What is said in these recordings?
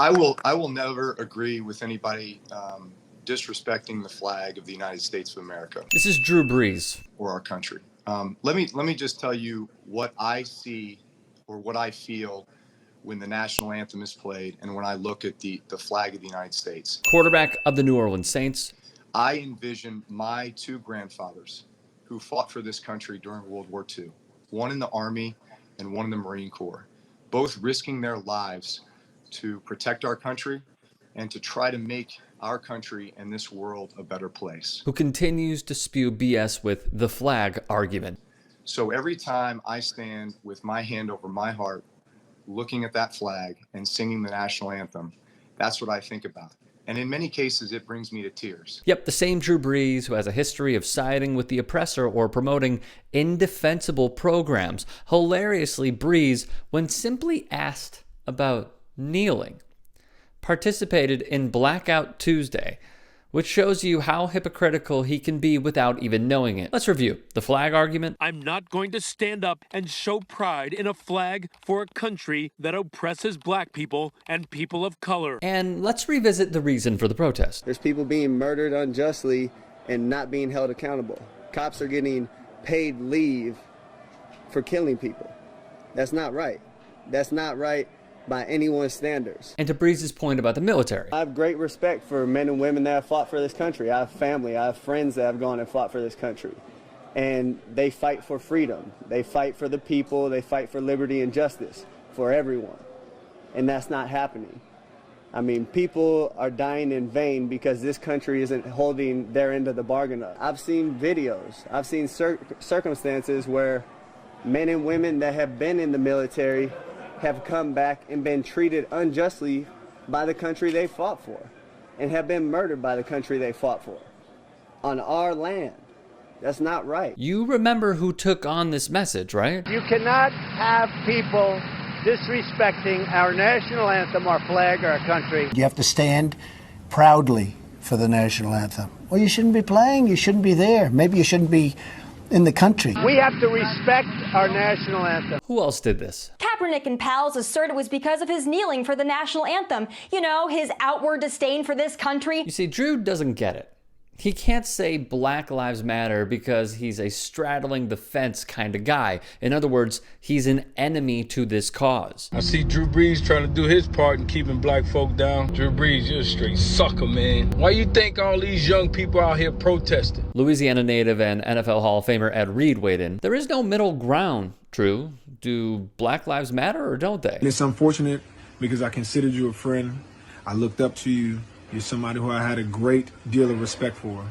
I will never agree with anybody disrespecting the flag of the United States of America This is Drew Brees. or our country. Let me just tell you what I see or what I feel when the national anthem is played and when I look at the flag of the United States. Quarterback of the New Orleans Saints. I envision my two grandfathers who fought for this country during World War II, one in the Army and one in the Marine Corps, both risking their lives to protect our country and to try to make our country and this world a better place. Who continues to spew BS with the flag argument. So every time I stand with my hand over my heart, looking at that flag and singing the national anthem, that's what I think about. And in many cases, it brings me to tears. Yep, the same Drew Brees who has a history of siding with the oppressor or promoting indefensible programs. Hilariously, Brees, when simply asked about kneeling, participated in Blackout Tuesday, which shows you how hypocritical he can be without even knowing it. Let's review the flag argument. I'm not going to stand up and show pride in a flag for a country that oppresses black people and people of color. And let's revisit the reason for the protest. There's people being murdered unjustly and not being held accountable. Cops are getting paid leave for killing people. That's not right. That's not right by anyone's standards. And to Brees' point about the military. I have great respect for men and women that have fought for this country. I have family, I have friends that have gone and fought for this country. And they fight for freedom. They fight for the people. They fight for liberty and justice for everyone. And that's not happening. I mean, people are dying in vain because this country isn't holding their end of the bargain up. I've seen videos. I've seen circumstances where men and women that have been in the military have come back and been treated unjustly by the country they fought for and have been murdered by the country they fought for on our land. That's not right. You remember who took on this message, right? You cannot have people disrespecting our national anthem, our flag, our country. You have to stand proudly for the national anthem. Well, you shouldn't be playing. You shouldn't be there. Maybe you shouldn't be in the country. We have to respect our national anthem. Who else did this? Kaepernick and pals assert it was because of his kneeling for the national anthem. You know, his outward disdain for this country. You see, Drew doesn't get it. He can't say Black Lives Matter because he's a straddling the fence kind of guy. In other words, he's an enemy to this cause. I see Drew Brees trying to do his part in keeping black folk down. Drew Brees, you're a straight sucker, man. Why you think all these young people out here protesting? Louisiana native and NFL Hall of Famer Ed Reed weighed in. There is no middle ground, Drew. Do Black Lives matter or don't they? It's unfortunate because I considered you a friend. I looked up to you. You're somebody who I had a great deal of respect for.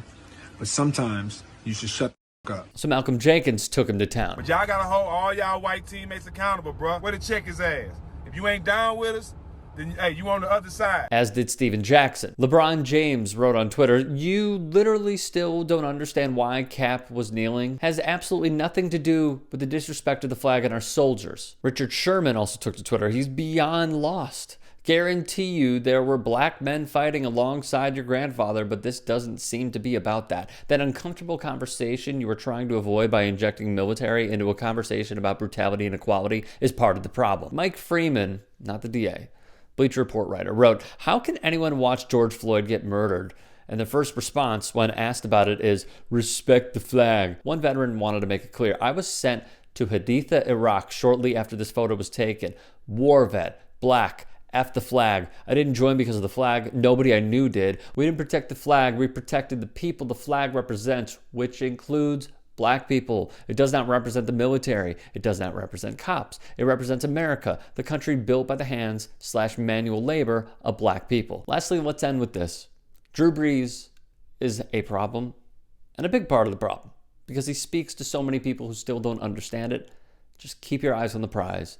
But sometimes you should shut the fuck up. So Malcolm Jenkins took him to town. But y'all gotta hold all y'all white teammates accountable, bro. Where to check his ass? If you ain't down with us, then hey, you on the other side. As did Steven Jackson. LeBron James wrote on Twitter, "You literally still don't understand why Cap was kneeling. Has absolutely nothing to do with the disrespect of the flag and our soldiers." Richard Sherman also took to Twitter. He's beyond lost. Guarantee you there were black men fighting alongside your grandfather, but this doesn't seem to be about that. That uncomfortable conversation you were trying to avoid by injecting military into a conversation about brutality and equality is part of the problem. Mike Freeman, not the DA, Bleacher Report writer, wrote, "How can anyone watch George Floyd get murdered?" And the first response when asked about it is, "Respect the flag." One veteran wanted to make it clear, "I was sent to Haditha, Iraq shortly after this photo was taken. War vet, black, F the flag. I didn't join because of the flag. Nobody I knew did. We didn't protect the flag. We protected the people the flag represents, which includes black people. It does not represent the military. It does not represent cops. It represents America, the country built by the hands/manual labor of black people." Lastly, let's end with this. Drew Brees is a problem and a big part of the problem because he speaks to so many people who still don't understand it. Just keep your eyes on the prize.